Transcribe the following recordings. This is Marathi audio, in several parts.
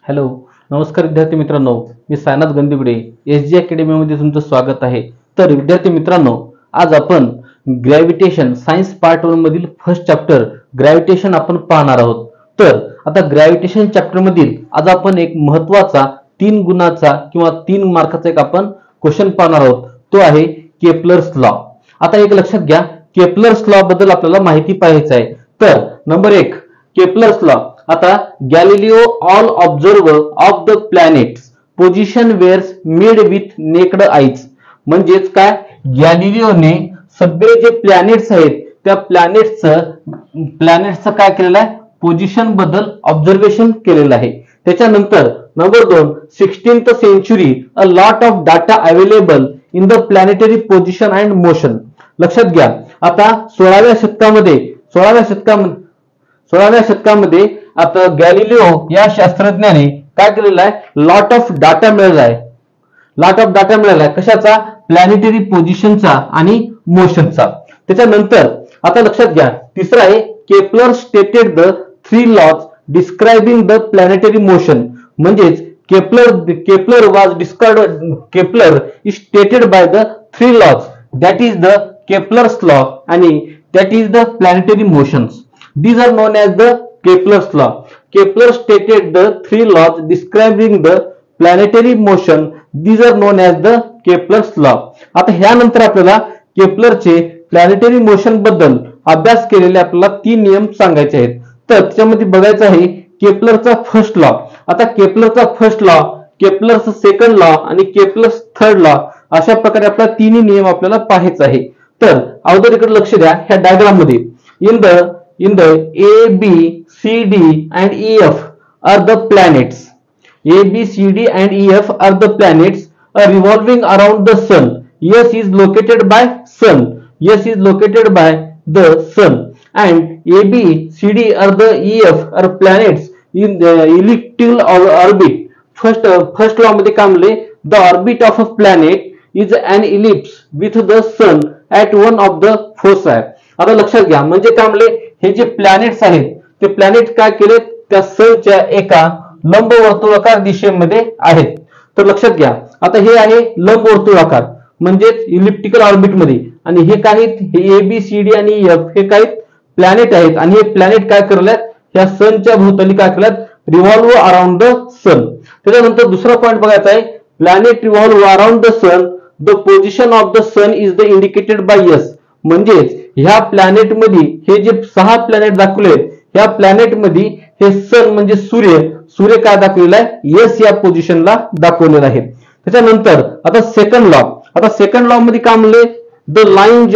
हॅलो, नमस्कार विद्यार्थी मित्रांनो. मी सायनाथ गंदिगुडे, SG अकॅडमीमध्ये तुमचं स्वागत आहे. तर विद्यार्थी मित्रांनो, आज आपण ग्रॅव्हिटेशन सायन्स पार्ट 1 मधील फर्स्ट चॅप्टर ग्रॅव्हिटेशन आपण पाहणार आहोत. तर आता ग्रॅव्हिटेशन चॅप्टर मधील आज आपण एक महत्त्वाचा 3 गुणाचा किंवा 3 मार्काचा एक आपण क्वेश्चन पाहणार आहोत. तो आहे केपलर्स लॉ. आता एक लक्षात घ्या, केपलर्स लॉ बद्दल आपल्याला माहिती पाहायची आहे. तर नंबर 1 केपलर्स लॉ. आता Galileo all observe of the planets position wears made with naked eyes. म्हणजेच काय, गॅलिलिओने सगळे जे प्लॅनेट्स आहेत त्या प्लॅनेट्सचं काय केलेलं आहे, पोझिशन बद्दल ऑब्झर्वेशन केलेलं आहे. त्याच्यानंतर number 2 16th century a lot of data available in the planetary position and motion. लक्षात घ्या, आता 16व्या शतकामध्ये आता गॅलिलिओ या शास्त्रज्ञाने काय केलेलं आहे, लॉट ऑफ डाटा मिळाला आहे. कशाचा, प्लॅनेटरी पोझिशनचा आणि मोशनचा. त्याच्यानंतर आता लक्षात घ्या, तिसरा आहे Kepler stated the 3 laws describing the planetary motion. म्हणजेच Kepler is stated by the 3 laws, that is the Kepler's law आणि that is the planetary motions. These are known as the Kepler's law. Kepler stated the 3 laws describing the planetary motion. These are known as the Kepler's law. आता ह्यानंतर आपल्याला केपलरचे प्लॅनेटरी मोशन बद्दल अभ्यास केलेले आपल्याला 3 नियम सांगायचे आहेत. तर त्याच्यामध्ये बघायचं आहे केपलरचा फर्स्ट लॉ. आता केपलरचा फर्स्ट लॉ, केपलरचा सेकंड लॉ आणि केपलर्स थर्ड लॉ, अशा प्रकारे आपला 3 नियम आपल्याला पाहायचा आहे. तर अगोदर इकडे लक्ष द्या, ह्या डायग्राम मध्ये in the A, B, C, D and EF are the planets. A, B, C, D and EF are the planets revolving around the sun. S is located by sun. The sun. And A, B, C, D are the EF are planets in the elliptical orbit. First law मध्ये काय म्हणले, the orbit of a planet is an ellipse with the sun at one of the foci. आता लक्षात घ्या, म्हणजे काय म्हणले, हे जे प्लॅनेट्स आहेत ते प्लॅनेट काय केले, त्या सनच्या एका लंबवर्तुळाकार दिशेमध्ये आहेत. तर लक्षात घ्या, आता हे आहे लंबवर्तुळाकार म्हणजेच इलिप्टिकल ऑर्बिट मध्ये, आणि हे काही हे ABCD आणि EF हे काही प्लॅनेट आहेत. आणि हे प्लॅनेट काय करल्यात, ह्या सनच्या भोवताली काय करल्यात, रिव्हॉल्व्ह अराउंड द सन. त्याच्यानंतर दुसरा पॉईंट बघायचा आहे, planet revolve around the sun, the position of the sun is the indicated by S. म्हणजेच ह्या प्लॅनेट मध्ये हे जे 6 प्लॅनेट दाखवले, ह्या प्लॅनेट मध्ये हे सन म्हणजे सूर्य काय दाखवलेला आहे, S या पोझिशनला दाखवलेला आहे. त्याच्यानंतर आता सेकंड लॉ मध्ये काय म्हणले, the line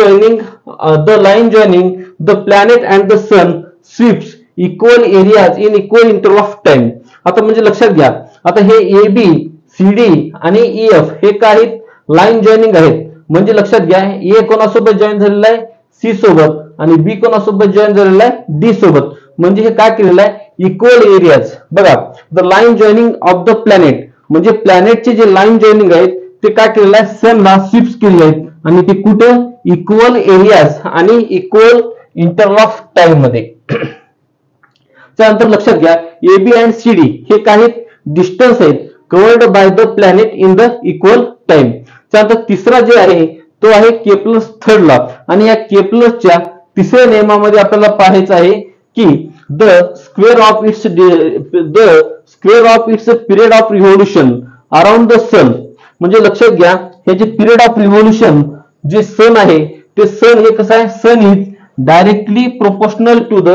joining the planet and the sun sweeps equal areas in equal interval of time. आता म्हणजे लक्षात घ्या, आता हे ABCD आणि EF हे काही लाईन जॉइनिंग आहेत. म्हणजे लक्षात घ्या, A कोणासोबत जॉईन झालेला आहे, C सोबत, आणि B कोणासोबत जॉईन झालेला आहे, D सोबत. म्हणजे हे काय केलेलं आहे, इक्वल एरियाज. बघा, the line joining of the planet म्हणजे प्लॅनेटचे जे लाईन जॉइनिंग आहेत ते काय केलेलं आहे, सनला स्वीप्स केलेले आहेत, आणि ते कुठं, इक्वल एरियाज आणि इक्वल इंटरव्हल ऑफ टाइम मध्ये. त्यानंतर लक्षात घ्या, AB अँड CD हे काही डिस्टन्स आहेत covered by the planet in the equal time. त्यानंतर तिसरा जे आहे तो आहे केपलर्स थर्ड लॉ. आणि या केपलरच्या तिसऱ्या नियमामध्ये आपल्याला पाहायचं आहे की the square of its period of revolution around the sun. म्हणजे लक्षात घ्या, हे जे पिरियड ऑफ रिव्होल्यूशन जे सन आहे ते सन हे कसं आहे, sun is directly proportional to the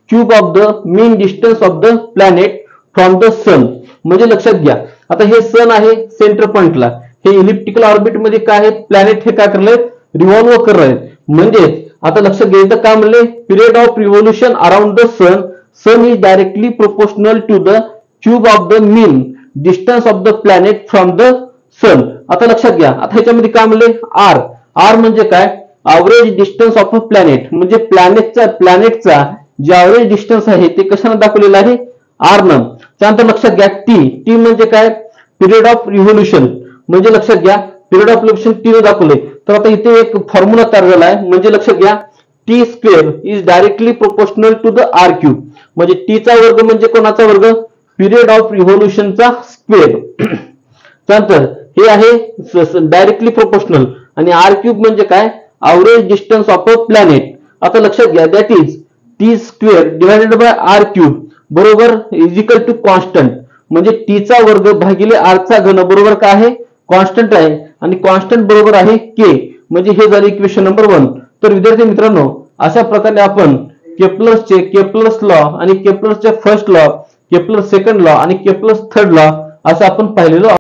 cube of the mean distance of the planet from the sun. म्हणजे लक्षात घ्या, आता हे सन आहे सेंटर पॉइंटला, हे इलिप्टिकल ऑर्बिट मध्ये काय आहेत, प्लॅनेट हे काय करले, रिव्हॉल्व्ह करत आहेत. म्हणजेच आता लक्षात घ्यायचं काय म्हणले, period of revolution around the sun is directly proportional to the cube of the mean distance of the planet from the sun. आता लक्षात घ्या, आता ह्याच्यामध्ये काय म्हणले, आर म्हणजे काय, average distance of a planet. म्हणजे प्लॅनेटचा जे ॲव्हरेज डिस्टन्स आहे ते कशाने दाखवलेलं आहे, R न. त्यानंतर लक्षात घ्या, टी म्हणजे काय, पिरियड ऑफ रिव्होल्यूशन. म्हणजे लक्षात घ्या, पिरियड ऑफ रिव्होल्यूशन T ने दाखवले. तर आता इथे एक फॉर्म्युला तयार झाला आहे. म्हणजे लक्षात घ्या, T square is directly proportional to the R cube. म्हणजे टी चा वर्ग म्हणजे कोणाचा वर्ग, पिरियड ऑफ रिव्होल्यूशनचा स्क्वेअर. त्यानंतर हे आहे डायरेक्टली प्रोपोर्शनल. आणि आर क्यूब म्हणजे काय, average distance of a planet. आता लक्षात घ्या, that is T square divided by R cube बरोबर इज इक्वल टू कॉन्स्टंट. म्हणजे टी चा वर्ग भागिले आर चा घन बरोबर काय आहे, कॉन्स्टंट आहे. आणि कॉन्स्टंट बरोबर आहे के. म्हणजे हे झाले इक्वेशन नंबर 1. तर विद्यार्थी मित्रांनो, अशा प्रकारे आपण केप्लर्स लॉ आणि केप्लरचे first law, Kepler second law आणि केप्लर थर्ड लॉ असं आपण पाहिलेलो